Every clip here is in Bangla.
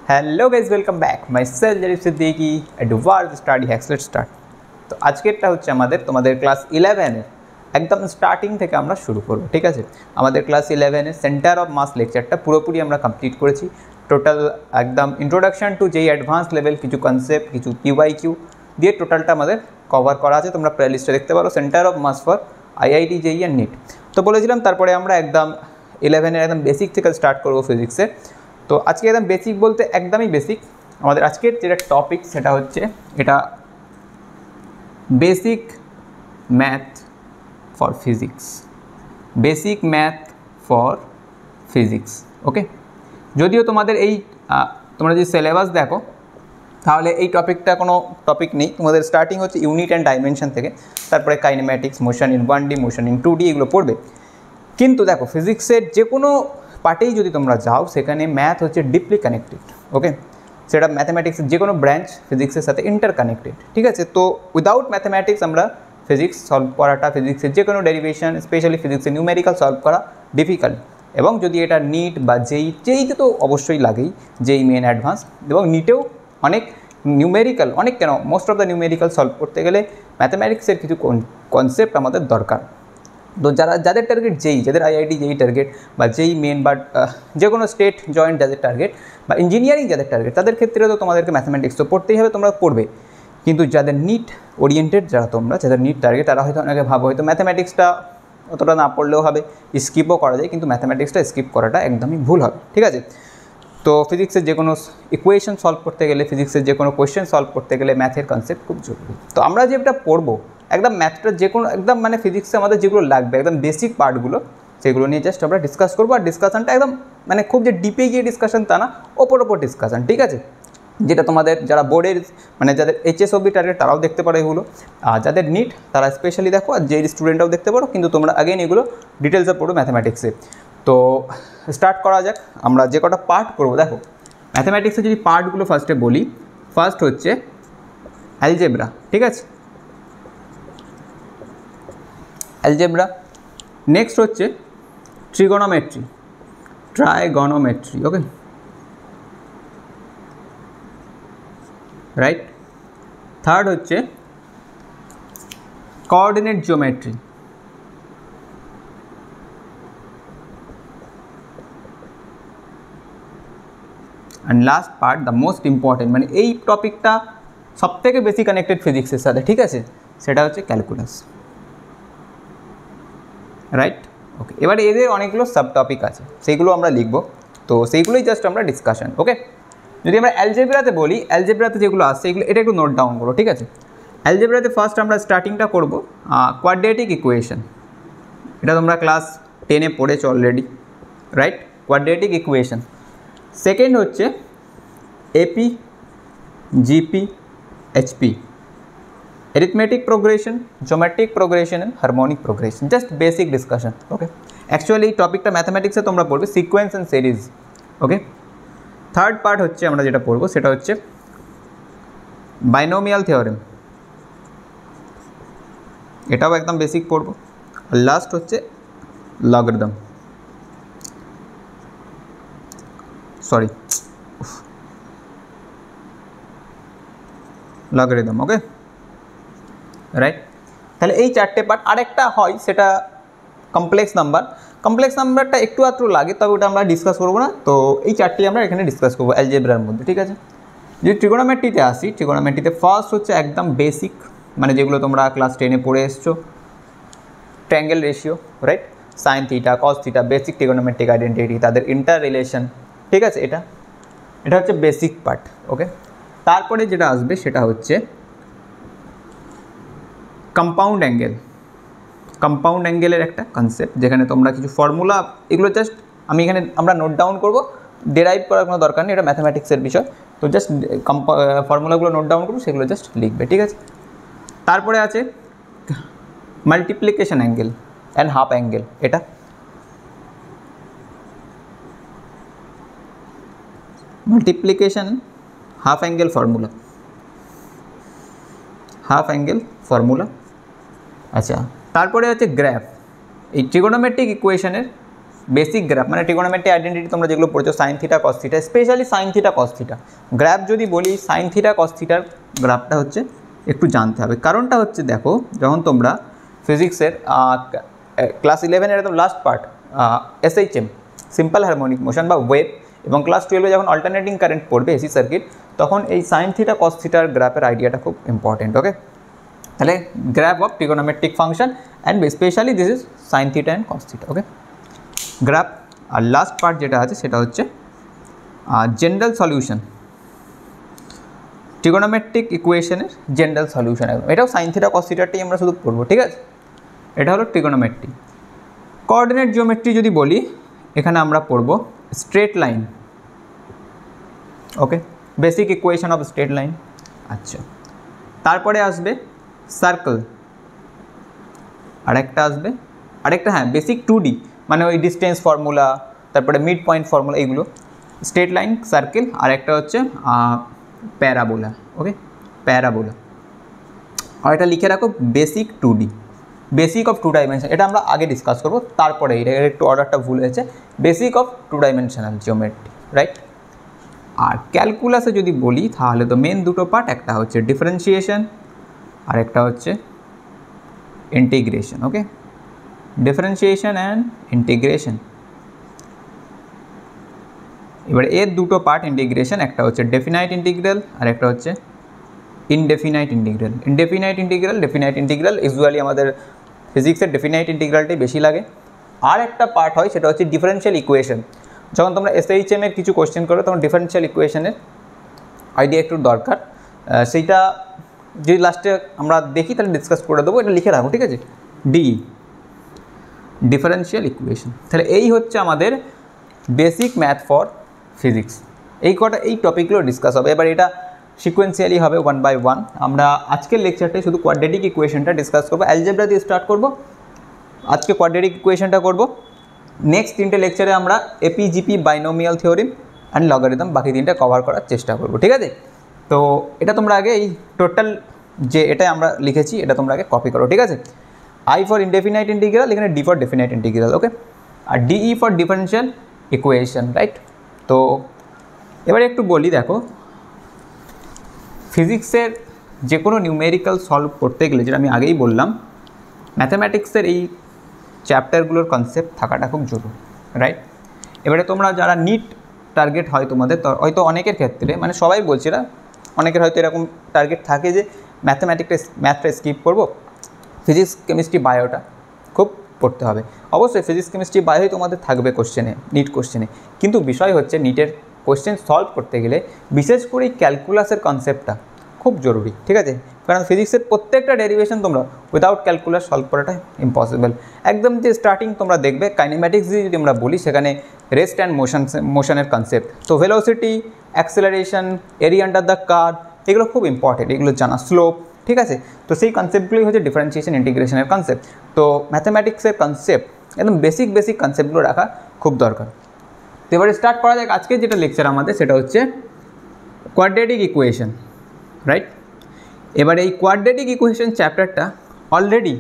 Hello guys welcome back my self Zarif Siddiqui advance study hacks let's start. तो আজকেরটা হচ্ছে তোমাদের ক্লাস 11 এর একদম স্টার্টিং থেকে আমরা শুরু করব। ঠিক আছে, আমাদের ক্লাস 11 এর সেন্টার অফ মাস লেকচারটা পুরোপুরি আমরা কমপ্লিট করেছি। টোটাল একদম ইন্ট্রোডাকশন টু যেই অ্যাডভান্স লেভেল কিছু কনসেপ্ট কিছু পিওয়াইকিউ দিয়ে টোটালটা আমাদের কভার করা আছে। তোমরা প্লে লিস্টে দেখতে পারো centre of mass for IIT JEE and NEET. তো বলেছিলাম তারপরে আমরা একদম 11 এর একদম বেসিক থেকে স্টার্ট করব ফিজিক্সে। তো আজকে একদম বেসিক বলতে একদমই বেসিক আমাদের আজকের যেটা টপিক সেটা হচ্ছে এটা basic math for physics. Basic math for physics, okay. যদিও তোমাদের এই তোমরা যদি সিলেবাস দেখো তাহলে এই টপিকটা কোনো টপিক নেই, তোমাদের স্টার্টিং হচ্ছে ইউনিট অ্যান্ড ডাইমেনশন থেকে, তারপরে kinematics, motion in 1D, motion in 2D এগুলো পড়বে। কিন্তু দেখো ফিজিক্সের যে কোনো পার্টেই যদি তোমরা যাও সেখানে ম্যাথ হচ্ছে ডিপলি কানেক্টেড, ওকে। সেটা ম্যাথামেটিক্সের যে কোনো ব্রাঞ্চ ফিজিক্সের সাথে ইন্টার কানেক্টেড, ঠিক আছে। তো উইদাউট ম্যাথামেটিক্স আমরা ফিজিক্স সলভ করাটা, ফিজিক্সের যে কোনো ডেরিভেশন স্পেশালি ফিজিক্সের নিউমেরিক্যাল সলভ করা ডিফিকাল্ট। এবং যদি এটা নিট বা জেইতে তো অবশ্যই লাগেই, জেই মেন অ্যাডভান্স, এবং নিটেও অনেক নিউমেরিক্যাল, অনেক কেন most of the numerical solve করতে গেলে ম্যাথামেটিক্সের কিছু কনসেপ্ট আমাদের দরকার। তো যাদের টার্গেট যাদের আইআইটি জেই টার্গেট বা জেই মেন বা যে কোনো স্টেট জয়েন্ট যাদের টার্গেট বা ইঞ্জিনিয়ারিং যাদের টার্গেট তাদের ক্ষেত্রে তো তোমাদেরকে ম্যাথামেটিক্স তো পড়তেই হবে, তোমরা পড়বে। কিন্তু যাদের নিট ওরিয়েন্টেড যাদের নিট টার্গেট তারা হয়তো অনেকে হয়তো ম্যাথামেটিক্সটা অতটা না পড়লেও হবে, স্কিপও করা যায়, কিন্তু ম্যাথামেটিক্সটা স্কিপ করাটা একদমই ভুল হবে, ঠিক আছে। তো ফিজিক্সের যে কোনো ইকুয়েশন সলভ করতে গেলে, ফিজিক্সের যে কোনো কোয়েশ্চেন সলভ করতে গেলে ম্যাথের কনসেপ্ট খুব জরুরি। তো আমরা যেটা পড়বো একদম ম্যাথটা যে কোনো একদম মানে ফিজিক্সে আমাদের যেগুলো লাগবে একদম বেসিক পার্টগুলো সেগুলো নিয়ে জাস্ট আমরা ডিসকাস করবো। আর ডিসকাশনটা একদম মানে খুব যে ডিপে গিয়ে ডিসকাশন তা না, ওপর ডিসকাশন, ঠিক আছে। যেটা তোমাদের যারা বোর্ডের মানে যাদের এইচএস অবধি টার্গেট তারাও দেখতে পারো এগুলো, আর যাদের নিট তারা স্পেশালি দেখো, আর জেই স্টুডেন্টরাও দেখতে পারো। কিন্তু তোমরা আগেন এগুলো ডিটেলসে পড়ো ম্যাথামেটিক্সে। তো স্টার্ট করা যাক। আমরা যে কটা পার্ট করবো দেখো ম্যাথামেটিক্সে যদি পার্টগুলো ফার্স্টে বলি, ফার্স্ট হচ্ছে অ্যালজেব্রা, ঠিক আছে, অ্যালজেব্রা। নেক্সট হচ্ছে ট্রাইগনোমেট্রি, ওকে, রাইট। থার্ড হচ্ছে coordinate geometry. And last part the most important, মানে এই টপিকটা সবথেকে বেশি কানেক্টেড ফিজিক্সের সাথে, ঠিক আছে, সেটা হচ্ছে ক্যালকুলাস, রাইট, ওকে। এবারে এদের অনেকগুলো সাব টপিক আছে, সেইগুলো আমরা লিখব, তো সেইগুলোই জাস্ট আমরা ডিসকাশন, ওকে। যদি আমরা অ্যালজেব্রাতে বলি, অ্যালজেব্রাতে যেগুলো আসছে এগুলো এটা একটু নোট ডাউন করো, ঠিক আছে। অ্যালজেব্রাতে ফার্স্ট আমরা স্টার্টিংটা করব কোয়াড্রেটিক ইকুয়েশন। এটা তোমরা ক্লাস 10-এ পড়েছো already, right, quadratic equation. Second হচ্ছে AP, GP, HP, arithmetic progression, geometric progression and harmonic progression, just basic discussion, okay. Actually এই টপিকটা ম্যাথামেটিক্সে তোমরা পড়বে sequence and series, okay. Third part হচ্ছে আমরা যেটা পড়বো সেটা হচ্ছে বাইনোমিয়াল থিওরেম, এটাও একদম বেসিক পড়বো। আর লাস্ট হচ্ছে লগারিদম, লগারিদম, ওকে, রাইট। তাহলে এই চারটে পার্ট। আরেকটা হয় সেটা কমপ্লেক্স নাম্বারটা একটু আধটু লাগে, তবে ওটা আমরা ডিসকাস করবো না। তো এই চারটি আমরা এখানে ডিসকাস করবো অ্যালজেব্রার মধ্যে, ঠিক আছে। যদি ট্রিগোনোমেট্রিতে আসি, ট্রিগোনোমেট্রিতে ফার্স্ট হচ্ছে একদম বেসিক, মানে যেগুলো তোমরা ক্লাস 10-এ পড়ে এসছো, triangle ratio, right, sine theta, cos theta, basic trigonometric identity, তাদের ইন্টার রিলেশন, ঠিক আছে। এটা হচ্ছে বেসিক পার্ট, ওকে। তারপরে যেটা আসবে সেটা হচ্ছে কম্পাউন্ড অ্যাঙ্গেলের একটা কনসেপ্ট, যেখানে তোমরা কিছু ফর্মুলা, এগুলো জাস্ট আমরা নোট ডাউন করবো, ডেরাইভ করার কোনো দরকার নেই, এটা ম্যাথামেটিক্সের বিষয়। তো জাস্ট ফর্মুলাগুলো নোট ডাউন করবো, সেগুলো জাস্ট লিখবে, ঠিক আছে। তারপরে আছে multiplication angle and half angle, এটা মাল্টিপ্লিকেশন হাফ অ্যাঙ্গেল ফর্মুলা, আচ্ছা। তারপরে হচ্ছে গ্রাফ, এই ট্রিগোনোমেট্রিক ইকুয়েশনের বেসিক গ্রাফ মানে ট্রিগোনোমেট্রি আইডেন্টিটি তোমরা যেগুলো পড়েছো sine theta cos theta, specially sine theta cos theta graph যদি বলি সাইন থিটা কস থিটার গ্রাফটা হচ্ছে একটু জানতে হবে। কারণটা হচ্ছে দেখো যখন তোমরা ফিজিক্সের ক্লাস 11-এর একদম last part SHM simple harmonic motion বা ওয়েভ এবং ক্লাস 12-এ যখন অল্টারনেটিং কারেন্ট পড়বে এসি সার্কিট, তখন এই সাইন থিটা কস থিটার গ্রাফের আইডিয়াটা খুব ইম্পর্টেন্ট। ওকে, তাহলে graph of trigonometric function and specially this is sine theta and cos theta. Okay, graph. আর লাস্ট পার্ট যেটা আছে সেটা হচ্ছে জেনারেল সলিউশন, ট্রিগোনোমেট্রিক ইকুয়েশনের জেনারেল সলিউশন। একদম এটাও সাইন থিটা কস থিটাটাই আমরা শুধু পড়বো, ঠিক আছে। এটা হলো ট্রিগোনোমেট্রি। কোঅর্ডিনেট জিওমেট্রি যদি বলি, এখানে আমরা পড়বো straight line. Okay, basic equation of straight line. আচ্ছা, তারপরে আসবে সার্কেল, আরেকটা আসবে আরেকটা হ্যাঁ বেসিক 2D মানে ওই ডিস্টেন্স ফর্মুলা, তারপরে মিড পয়েন্ট ফর্মুলা, এইগুলো স্ট্রেট লাইন, সার্কেল, আর একটা হচ্ছে প্যারাবোলা। ওকে, প্যারাবোলা। আর এটা লিখে রাখো basic 2D, basic of 2 dimension. এটা আমরা আগে ডিসকাস করবো, তারপরে এটা একটু অর্ডারটা ভুল হয়েছে। Basic of 2 dimensional geometry, right. আর ক্যালকুলাসে যদি বলি তাহলে তো মেন দুটো পার্ট, একটা হচ্ছে ডিফারেন্সিয়েশন আর একটা হচ্ছে integration. Okay, differentiation and integration. এবার এর দুটো পার্ট ইন্টিগ্রেশন, একটা হচ্ছে ডেফিনাইট ইন্টিগ্রাল আর একটা হচ্ছে indefinite integral. Indefinite integral, definite integral usually আমাদের ফিজিক্সের ডেফিনাইট ইন্টিগ্রালটাই বেশি লাগে। আর একটা পার্ট হয় সেটা হচ্ছে ডিফারেন্সিয়াল ইকুয়েশন। যখন তোমরা SHM এর কিছু কোশ্চেন করো তখন ডিফারেন্সিয়াল ইকুয়েশনের আইডিয়া একটু দরকার, সেইটা যদি লাস্টে আমরা দেখি তাহলে ডিসকাস করে দেবো। এটা লিখে রাখো, ঠিক আছে, DE ডিফারেন্সিয়াল ইকুয়েশন। তাহলে এই হচ্ছে আমাদের বেসিক ম্যাথ ফর ফিজিক্স। এই টপিকগুলো ডিসকাস হবে। এবার এটা সিকোয়েন্সিয়ালি হবে 1 by 1। আমরা আজকের লেকচারটাই শুধু কোয়াড্রেটিক ইকুয়েশনটা ডিসকাস করবো, অ্যালজেব্রা দিয়ে স্টার্ট করব। আজকে কোয়াড্রেটিক ইকুয়েশনটা করব। নেক্সট 3টে লেকচারে আমরা APGP, binomial theorem and logarithm, বাকি 3টা কভার করার চেষ্টা করব, ঠিক আছে। তো এটা তোমরা আগে এই টোটাল যে এটা আমরা লিখেছি এটা তোমরা আগে কপি করো, ঠিক আছে। I ফর ইনডেফিনাইট ইন্টিগ্রাল, এখানে D for definite integral. Okay, আর DE for differential equation, right. তো এবারে একটু বলি, দেখো ফিজিক্সের যে কোনো নিউমেরিক্যাল সলভ করতে গেলে, যেটা আমি আগেই বললাম, ম্যাথামেটিক্সের এই চ্যাপ্টারগুলোর কনসেপ্ট থাকাটা খুব জরুরি, রাইট। এবারে তোমরা যারা নিট টার্গেট হয় তোমাদের, হয়তো অনেকের ক্ষেত্রে, মানে সবাই বলছি না, অনেকের হয়তো এরকম টার্গেট থাকে যে ম্যাথটা স্কিপ করবো, ফিজিক্স কেমিস্ট্রি বায়োটা খুব পড়তে হবে। অবশ্যই ফিজিক্স কেমিস্ট্রি বায়োই তোমাদের থাকবে কোশ্চেনে, নিট কোশ্চেনে, কিন্তু বিষয় হচ্ছে নিটের কোশ্চেন সলভ করতে গেলে বিশেষ করে এই ক্যালকুলাসের কনসেপ্টটা খুব জরুরি, ঠিক আছে। কারণ ফিজিক্সের প্রত্যেকটা ডেরিভেশন তোমরা উইদাউট ক্যালকুলাস সলভ করাটা ইম্পসিবল। একদম যে স্টার্টিং তোমরা দেখবে কাইনেম্যাটিক্স দিয়ে যদি আমরা বলি, সেখানে রেস্ট অ্যান্ড মোশনের কনসেপ্ট, তো velocity, acceleration, area under the curve, এগুলো খুব ইম্পর্টেন্ট, এগুলো জানা, স্লোপ, ঠিক আছে। তো সেই কনসেপ্টগুলোই হচ্ছে ডিফারেন্সিয়েশন ইন্টিগ্রেশনের কনসেপ্ট। তো ম্যাথামেটিক্সের কনসেপ্ট একদম বেসিক কনসেপ্টগুলো রাখা খুব দরকার। তো এবারে স্টার্ট করা যাক। আজকে যেটা লেকচার আমাদের সেটা হচ্ছে কোয়াড্রেটিক ইকুয়েশন, রাইট। এবার এই কোয়াড্রেটিক ইকুয়েশন চ্যাপ্টারটা অলরেডি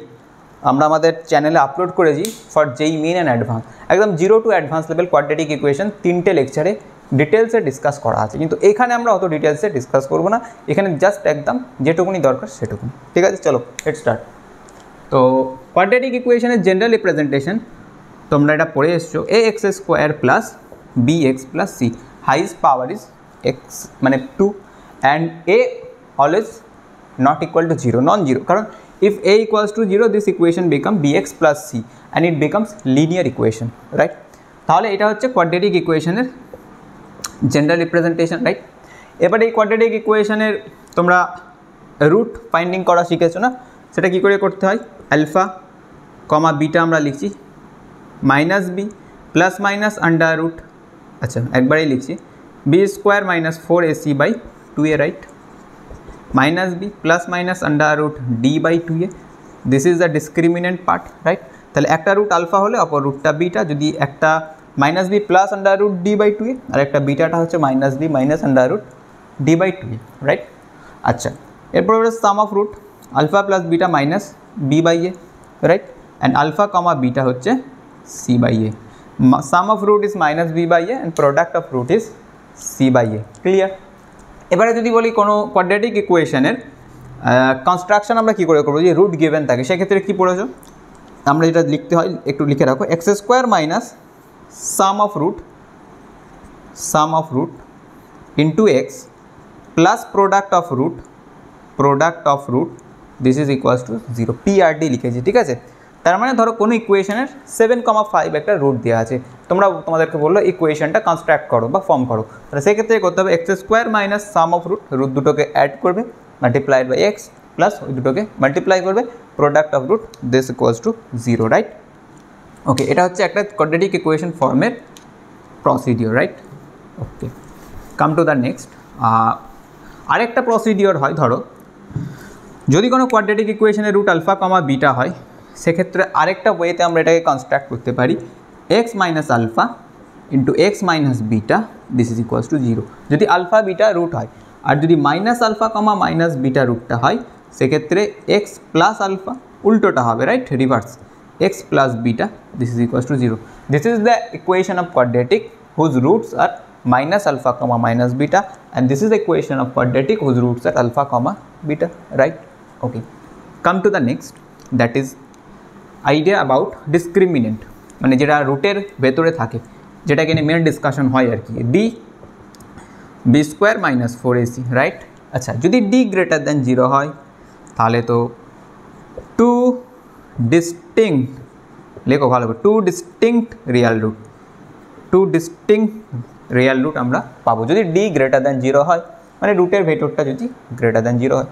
আমরা আমাদের চ্যানেলে আপলোড করেছি for JEE main and advance, একদম 0 to advance level quadratic equation 3টে লেকচারে ডিটেলসে ডিসকাস করা আছে। কিন্তু এখানে আমরা অত ডিটেলসে ডিসকাস করব না, এখানে জাস্ট একদম যেটুকুনি দরকার সেটুকুনি, ঠিক আছে। চলো লেট স্টার্ট। তো কোয়াড্রেটিক ইকুয়েশনের জেনারেল রিপ্রেজেন্টেশন তোমরা এটা পড়ে এসছো, ax square plus bx plus c, highest power is x মানে 2 and a always not equal to 0, non-zero, কারণ if a equals to 0 this equation become bx plus c and it becomes linear equation, right. তাহলে এটা হচ্ছে কোয়াড্রেটিক ইকুয়েশনের জেনারেল রিপ্রেজেন্টেশন, রাইট। এবারে এই কোয়াড্রেটিক ইকুয়েশনের তোমরা রুট ফাইন্ডিং করা শিখেছো না, সেটা কী করে করতে হয়, আলফা কমা বিটা আমরা লিখছি minus B plus minus under root, আচ্ছা একবারেই লিখছি b square minus 4ac by 2a, right, minus B plus minus under root D by 2a, this is the discriminant part, right. তাহলে একটা রুট আলফা হলে অপর রুটটা বিটা, যদি একটা minus B plus under root D by 2a আর একটা বিটাটা হচ্ছে minus B minus under root D by 2a, right. আচ্ছা, এরপর sum of root alpha plus beta minus B by A, right, and alpha comma beta হচ্ছে C by A. Sum of root is minus B by A and product of root is C by A. Clear? এবারে যদি বলি কোনো কোয়াড্রেটিক ইকুয়েশনের কনস্ট্রাকশন আমরা কী করে করবো, যে রুট গিভেন থাকে সেক্ষেত্রে কী পড়েছো, আমরা যেটা লিখতে হয় একটু লিখে রাখো, x square minus sum of root into x plus product of root this is equals to 0, PRD লিখেছি। ঠিক আছে? তার মানে ধরো কোনো ইকুয়েশনের 7,5 একটা রুট দেওয়া আছে, তোমাদেরকে বললো ইকুয়েশনটা কনস্ট্রাক্ট করো বা ফর্ম করো, তাহলে সেক্ষেত্রে করতে হবে x square minus sum of root দুটোকে অ্যাড করবে মাল্টিপ্লাইড বাই এক্স প্লাস ওই দুটোকে মাল্টিপ্লাই করবে product of root this equals to 0, right? Okay, এটা হচ্ছে একটা কোয়াড্রেটিক ইকুয়েশন ফর্মের procedure, right? Okay, come to the next. আরেকটা প্রসিডিওর হয়, ধরো যদি কোনো কোয়াড্রেটিক ইকুয়েশনের রুট আলফা কমা বিটা হয় সেক্ষেত্রে আরেকটা ওয়েতে আমরা এটাকে কনস্ট্রাক্ট করতে পারি, x minus alpha into x minus beta this is equals to 0 যদি আলফা বিটা রুট হয়। আর যদি minus alpha comma minus beta রুটটা হয় সেক্ষেত্রে এক্স প্লাস আলফা উল্টোটা হবে, right? Reverse, x plus beta this is equals to 0। This is the equation of quadratic whose roots are minus alpha comma minus beta, and this is the equation of quadratic whose roots are alpha comma beta, right? Okay, come to the next, that is idea about discriminant, মানে যেটা রুটের ভেতরে থাকে, যেটাকে নিয়ে মেন ডিসকাশন হয় আর কি, b square minus 4ac, right? আচ্ছা, যদি d গ্রেটার দ্যান 0 হয় তাহলে তো টু ডিস্টিংক্ট, লেখো ভালো করে, টু ডিস্টিংক্ট রিয়াল রুট আমরা পাবো যদি d গ্রেটার দ্যান 0 হয়, মানে রুটের ভেতরটা যদি গ্রেটার দ্যান 0 হয়।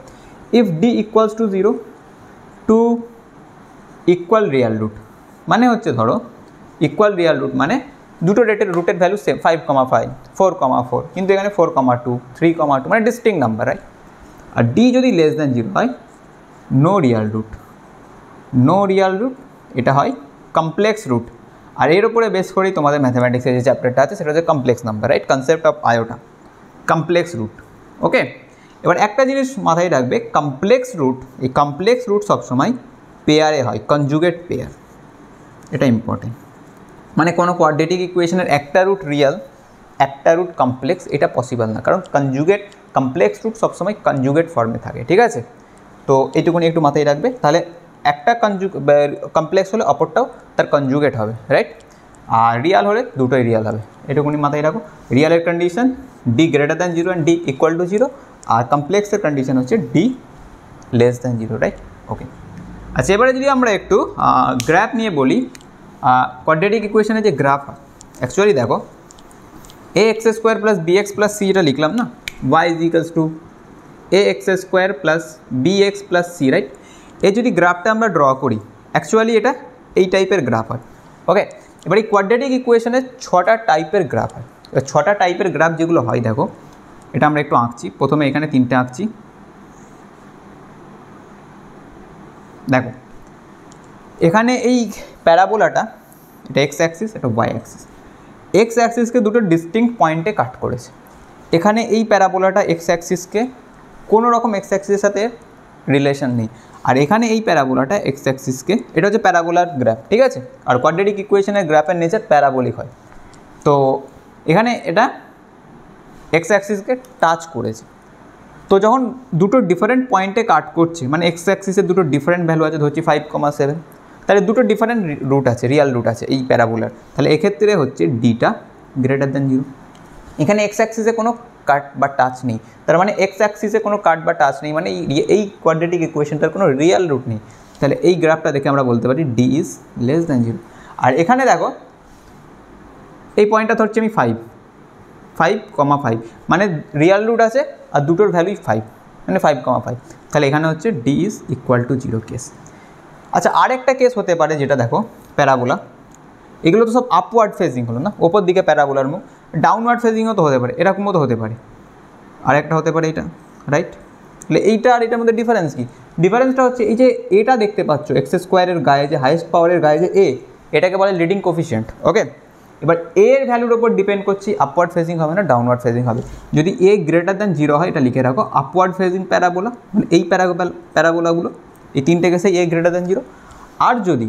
If d equals to 0, two equal real root মানে হচ্ছে ধরো ইকুয়াল রিয়াল রুট মানে দুটো রুটের ভ্যালু সেম, 5,5 4,4, কিন্তু এখানে 4,2 3,2 মানে ডিস্টিংক্ট নাম্বার, রাইট? আর d যদি লেস দ্যান 0 হয়, নো রিয়াল রুট, এটা হয় কমপ্লেক্স রুট। আর এর উপরে বেস করেই তোমাদের ম্যাথামেটিক্সের যে চ্যাপ্টারটা আছে সেটা হচ্ছে complex number, right? Concept of iota, complex root. Okay, এবার একটা জিনিস মাথায় রাখবে, কমপ্লেক্স রুট সবসময় পেয়ারে হয়, কনজুগেট পেয়ার, এটা ইম্পর্টেন্ট। মানে কোনো কোয়াড্রেটিক ইকুয়েশনের একটা রুট রিয়াল একটা রুট কমপ্লেক্স, এটা পসিবল না, কারণ কমপ্লেক্স রুট সবসময় কনজুগেট ফর্মে থাকে। ঠিক আছে? তো এইটুকুনি একটু মাথায় রাখবে, তাহলে একটা কমপ্লেক্স হলে অপরটাও তার কনজুগেট হবে, রাইট? আর রিয়াল হলে দুটোই রিয়াল হবে, এটুকুনি মাথায় রাখো। রিয়ালের condition d greater than 0 and d equal to 0, আর কমপ্লেক্সের কন্ডিশন হচ্ছে d লেস দ্যান 0, রাইট? ওকে, আচ্ছা, এবারে যদি আমরা একটু গ্রাফ নিয়ে বলি, কোয়াড্রেটিক ইকুয়েশনের যে গ্রাফ হয়, অ্যাকচুয়ালি দেখো ax square plus bx plus c এটা লিখলাম না, y is equals two ax square plus bx plus c, right? এই যদি গ্রাফটা আমরা ড্র করি, অ্যাকচুয়ালি এটা এই টাইপের গ্রাফ হয়। ওকে, এবার এই কোয়াড্রেটিক ইকুয়েশনের 6টা টাইপের গ্রাফ হয়। এবার 6টা টাইপের গ্রাফ যেগুলো হয়, দেখো এটা আমরা একটু আঁকছি, প্রথমে এখানে 3টে আঁকছি। দেখো এখানে এই প্যারাবোলাটা, এটা এক্স অ্যাক্সিস, এটা ওয়াই অ্যাক্সিস। এক্স অ্যাক্সিসকে দুটো ডিস্টিংক্ট পয়েন্টে কাট করেছে। এখানে এই প্যারাবোলাটা এক্স অ্যাক্সিসকে কোনো রকম এক্স অ্যাক্সিসের সাথে রিলেশন নেই, আর এখানে এই প্যারাবোলাটা এক্স অ্যাক্সিসকে, এটা হচ্ছে প্যারাবোলার গ্রাফ। ঠিক আছে? আর কোয়াড্রেটিক ইকুয়েশনের গ্রাফের নেচার প্যারাবোলিক হয়, তো এখানে এটা এক্স অ্যাক্সিসকে টাচ করেছে। তো যখন দুটো ডিফারেন্ট পয়েন্টে কাট করছে, মানে এক্স অ্যাক্সিসের দুটো ডিফারেন্ট ভ্যালু আছে, ধরছি 5,7, তাহলে দুটো ডিফারেন্ট রুট আছে, রিয়াল রুট আছে এই প্যারাবোলার, তাহলে এক্ষেত্রে হচ্ছে ডিটা গ্রেটার দ্যান 0। এখানে এক্স অ্যাক্সিসে কোনো কাট বা টাচ নেই, তার মানে এক্স অ্যাক্সিসে কোনো কাট বা টাচ নেই, মানে এই কোয়াড্রেটিক ইকুয়েশনটার কোনো রিয়াল রুট নেই। তাহলে এই গ্রাফটা দেখে আমরা বলতে পারি ডি ইজ লেস দ্যান 0। আর এখানে দেখো এই পয়েন্টটা ধরছি আমি 5,5, মানে রিয়াল রুট আছে আর দুটোর ভ্যালুই 5, মানে 5,5, তাহলে এখানে হচ্ছে d is equal to 0 case. আচ্ছা, আরেকটা কেস হতে পারে, যেটা দেখো প্যারাবোলা, এগুলো তো সব আপওয়ার্ড ফেজিং হলো না, ওপর দিকে প্যারাবোলার মুখ, ডাউনওয়ার্ড ফেজিংও তো হতে পারে, এরকমও তো হতে পারে, আরেকটা হতে পারে এটা, রাইট? তাহলে এইটা আর এটার মধ্যে ডিফারেন্স কি? ডিফারেন্সটা হচ্ছে এই যে এটা দেখতে পাচ্ছ এক্স স্কোয়ারের গায়ে যে হাইয়েস্ট পাওয়ারের গায়ে যে এ, এটাকে বলে লিডিং কোফিশিয়েন্ট। ওকে, এবার এর ভ্যালুর ওপর ডিপেন্ড করছি আপওয়ার্ড ফেজিং হবে না ডাউনওয়ার্ড ফেজিং হবে। যদি এ গ্রেটার দ্যান 0 হয়, এটা লিখে রাখো আপওয়ার্ড ফেজিং প্যারাবোলা, মানে এই প্যারাবোলাগুলো এই তিনটে কেসে এ গ্রেটার দ্যান 0। আর যদি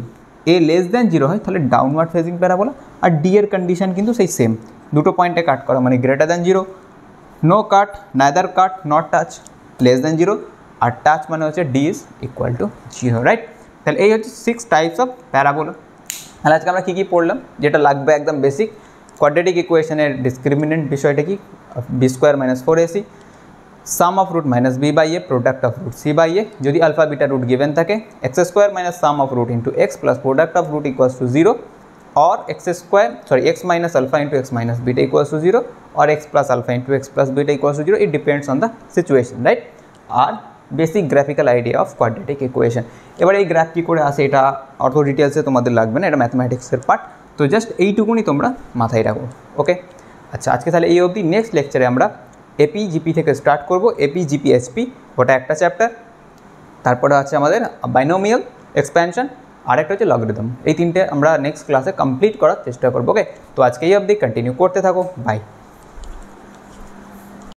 এ লেস দ্যান 0 হয় তাহলে ডাউনওয়ার্ড ফেজিং প্যারাবোলা, আর ডি এর কন্ডিশন কিন্তু সেই সেম, দুটো পয়েন্টে কাট করা মানে greater than 0, no cut, neither cut, not touch, less than 0, আর টাচ মানে হচ্ছে d is equal to 0, right? তাহলে এই হচ্ছে 6 টাইপস অফ প্যারাবোলা। তাহলে আজকে আমরা কী পড়লাম, যেটা লাগবে একদম বেসিক, কোয়াড্রেটিক ইকুয়েশনের ডিসক্রিমিনেন্ট বিষয়টা কি, B square minus 4ac, sum of root minus B by A, product of root C by A, যদি আলফা বিটা রুট গিভেন থাকে, x square minus sum of root into x plus product of root equals to 0, or x minus alpha into x minus beta equals to 0, or x plus alpha into x plus beta equals to 0. It depends on the situation, right? আর basic graphical idea of quadratic equation. এবার এই গ্রাফ কী করে আসে এটা অত ডিটেলসে তোমাদের লাগবে না, এটা ম্যাথমেটিক্সের পার্ট, তো জাস্ট এইটুকুনি তোমরা মাথায় রাখো, ওকে? আচ্ছা, আজকে তাহলে এই অবধি। নেক্সট লেকচারে আমরা এপি জিপি থেকে স্টার্ট করব, এপি জিপি এসপি ওটা একটা চ্যাপ্টার, তারপরে আছে আমাদের বাইনোমিয়াল এক্সপ্যানশন, আরেকটা হচ্ছে লগারিদম। এই তিনটে আমরা নেক্সট ক্লাসে কমপ্লিট করার চেষ্টা করবো, ওকে? তো আজকে এই অবধি, কন্টিনিউ করতে থাকো, বাই।